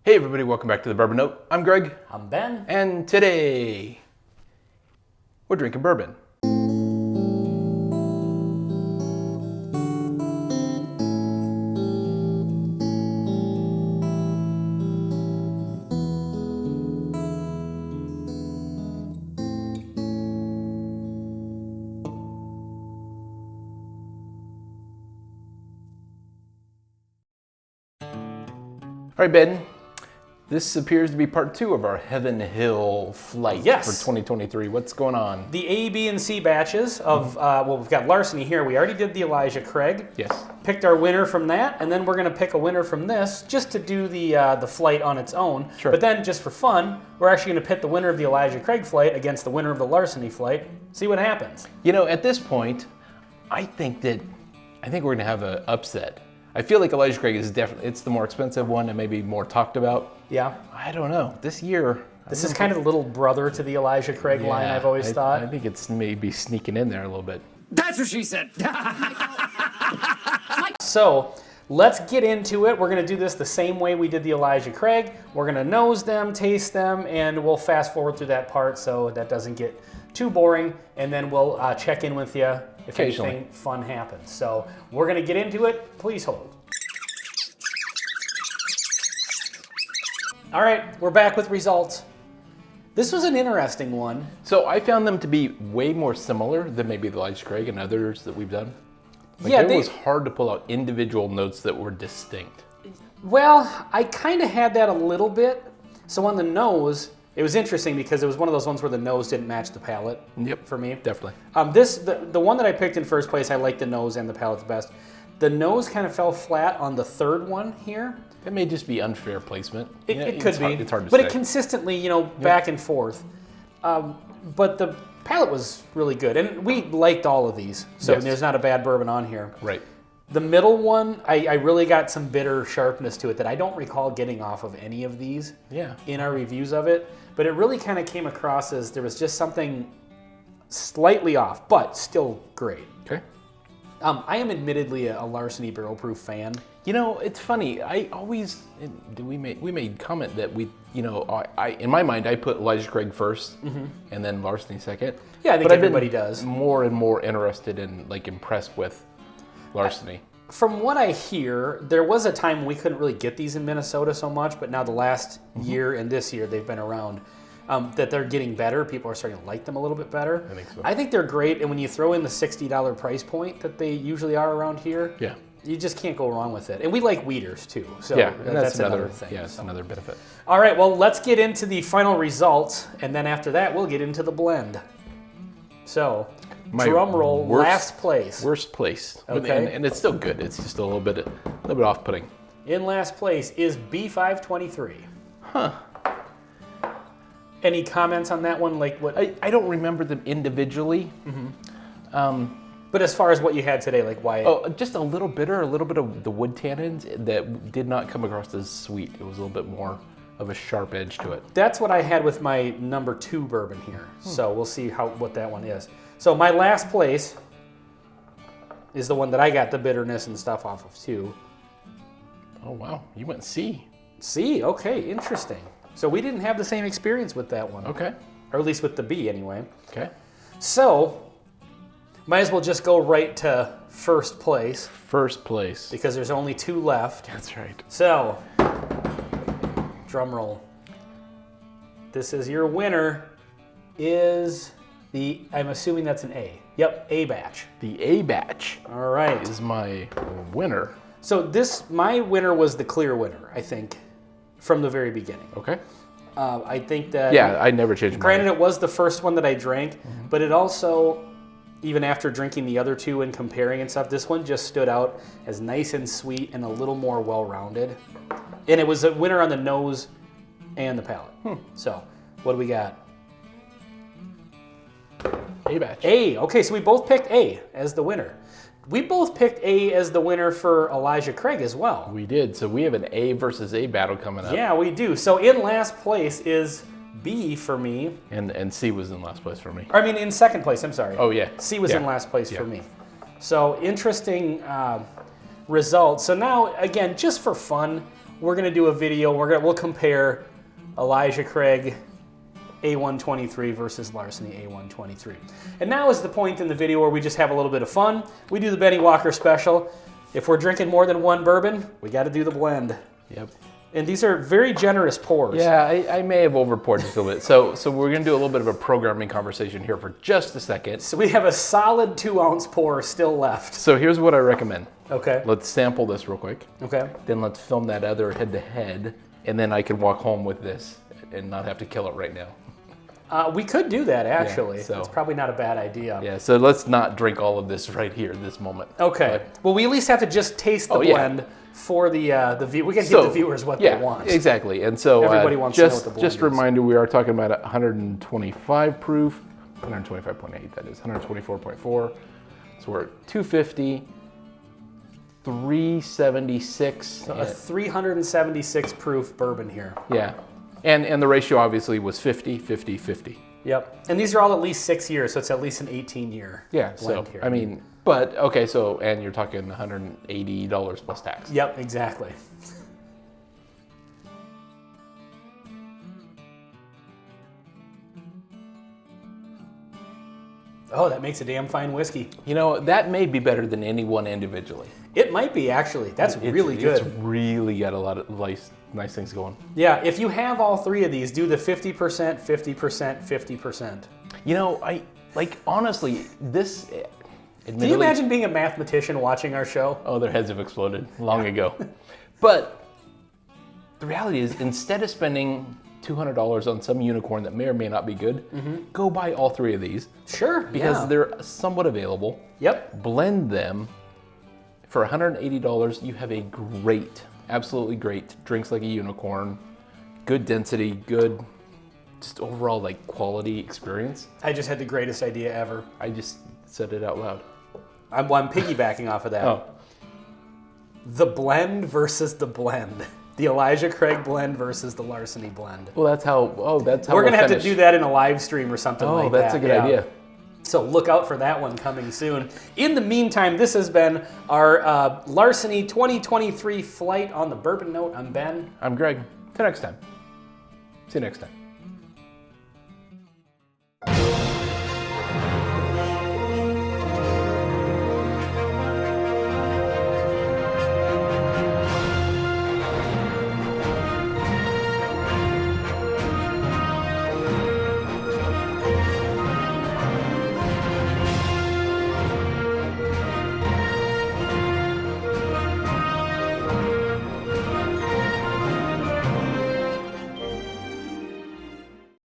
Hey everybody, welcome back to the Bourbon Note. I'm Greg. I'm Ben. And today, we're drinking bourbon. All right, Ben. This appears to be part 2 of our Heaven Hill flight for 2023. What's going on? The A, B, and C batches of, well, we've got Larceny here. We already did the Elijah Craig. Yes. Picked our winner from that, and then we're going to pick a winner from this just to do the flight on its own. Sure. But then, just for fun, we're actually going to pit the winner of the Elijah Craig flight against the winner of the Larceny flight. See what happens. You know, at this point, I think we're going to have an upset. I feel like Elijah Craig is definitely, it's the more expensive one and maybe more talked about. Yeah. I don't know. This year... This is kind of the little brother to the Elijah Craig line, I've always thought. I think it's maybe sneaking in there a little bit. That's what she said. So let's get into it. We're going to do this the same way we did the Elijah Craig. We're going to nose them, taste them, and we'll fast forward through that part so that doesn't get too boring. And then we'll check in with you if anything fun happens. So we're going to get into it. Please hold. All right, we're back with results. This was an interesting one. So I found them to be way more similar than maybe the Elijah Craig and others that we've done. It was hard to pull out individual notes that were distinct. Well, I kind of had that a little bit. So on the nose, it was interesting because it was one of those ones where the nose didn't match the palate. Yep, for me. Definitely. The one that I picked in first place, I liked the nose and the palate the best. The nose kind of fell flat on the third one here. It may just be unfair placement. It could be. It's hard to say. But it consistently, back and forth. But the palate was really good. And we liked all of these. So there's not a bad bourbon on here. Right. The middle one, I really got some bitter sharpness to it that I don't recall getting off of any of these in our reviews of it. But it really kind of came across as there was just something slightly off, but still great. Okay. I am admittedly a Larceny barrel proof fan. You know, it's funny. We made comment that in my mind, I put Elijah Craig first and then Larceny second. Yeah, I think everybody does. More and more interested and impressed with Larceny. From what I hear, there was a time we couldn't really get these in Minnesota so much, but now the last year and this year they've been around. That they're getting better. People are starting to like them a little bit better. I think so. I think they're great, and when you throw in the $60 price point that they usually are around here, you just can't go wrong with it. And we like weeders too, so that's another thing. Yeah, it's another benefit. All right, well, let's get into the final results, and then after that, we'll get into the blend. So, drum roll, last place. Worst place. Okay. And it's still good. It's just a little bit off-putting. In last place is B523. Huh. Any comments on that one? Like what? I don't remember them individually. But as far as what you had today, like why? Oh, just a little bitter, a little bit of the wood tannins that did not come across as sweet. It was a little bit more of a sharp edge to it. That's what I had with my number 2 bourbon here. So we'll see what that one is. So my last place is the one that I got the bitterness and stuff off of too. Oh wow, you went C. C, okay, interesting. So we didn't have the same experience with that one. Okay. Or at least with the B anyway. Okay. So, might as well just go right to first place. First place. Because there's only 2 left. That's right. So, drum roll. This is your winner, is I'm assuming that's an A. Yep, A batch. The A batch. All right. Is my winner. So my winner was the clear winner, I think. From the very beginning. Okay. I think that... Yeah, I never changed mine. Granted, it was the first one that I drank, but it also, even after drinking the other 2 and comparing and stuff, this one just stood out as nice and sweet and a little more well-rounded. And it was a winner on the nose and the palate. So, what do we got? A batch. A. Okay, so we both picked A as the winner. We both picked A as the winner for Elijah Craig as well. We did. So we have an A versus A battle coming up. Yeah, we do. So in last place is B for me. And C was in last place for me. I mean, in second place, I'm sorry. Oh, yeah. C was in last place for me. So interesting results. So now, again, just for fun, we're gonna do a video. We'll compare Elijah Craig A123 versus Larceny A123. And now is the point in the video where we just have a little bit of fun. We do the Benny Walker special. If we're drinking more than one bourbon, we got to do the blend. Yep. And these are very generous pours. Yeah, I may have overpoured just a little bit. So we're going to do a little bit of a programming conversation here for just a second. So we have a solid 2-ounce pour still left. So here's what I recommend. Okay. Let's sample this real quick. Okay. Then let's film that other head-to-head, and then I can walk home with this and not have to kill it right now. We could do that, actually. Yeah, so. It's probably not a bad idea. Yeah, so let's not drink all of this right here, this moment. Okay. Well, we at least have to just taste the blend for the view. We can give the viewers what they want. Exactly. And so everybody wants to know what the blend just is. a reminder, we are talking about 125 proof, 125.8 that is, 124.4. So we're at 250, 376. So a 376 proof bourbon here. Yeah. And the ratio obviously was 50, 50, 50. Yep. And these are all at least 6 years, so it's at least an 18-year Yeah, blend so, here. I mean, but, okay, so, and you're talking $180 plus tax. Yep, exactly. Oh, that makes a damn fine whiskey. You know, that may be better than any one individually. It might be, actually. That's really good. It's really got a lot of nice things going. Yeah, if you have all three of these, do the 50%, 50%, 50%. You know, honestly, this... Can you imagine being a mathematician watching our show? Oh, their heads have exploded long ago. But the reality is, instead of spending $200 on some unicorn that may or may not be good, go buy all three of these. Sure, Because they're somewhat available. Yep. Blend them. For $180, you have a great, absolutely great, drinks like a unicorn, good density, good, just overall like quality experience. I just had the greatest idea ever. I just said it out loud. I'm piggybacking off of that. Oh. The blend versus the blend. The Elijah Craig blend versus the Larceny blend. Well, that's how We're going to have to do that in a live stream or something like that. Oh, that's a good idea. So look out for that one coming soon. In the meantime, this has been our Larceny 2023 flight on the Bourbon Note. I'm Ben. I'm Greg. Till next time. See you next time.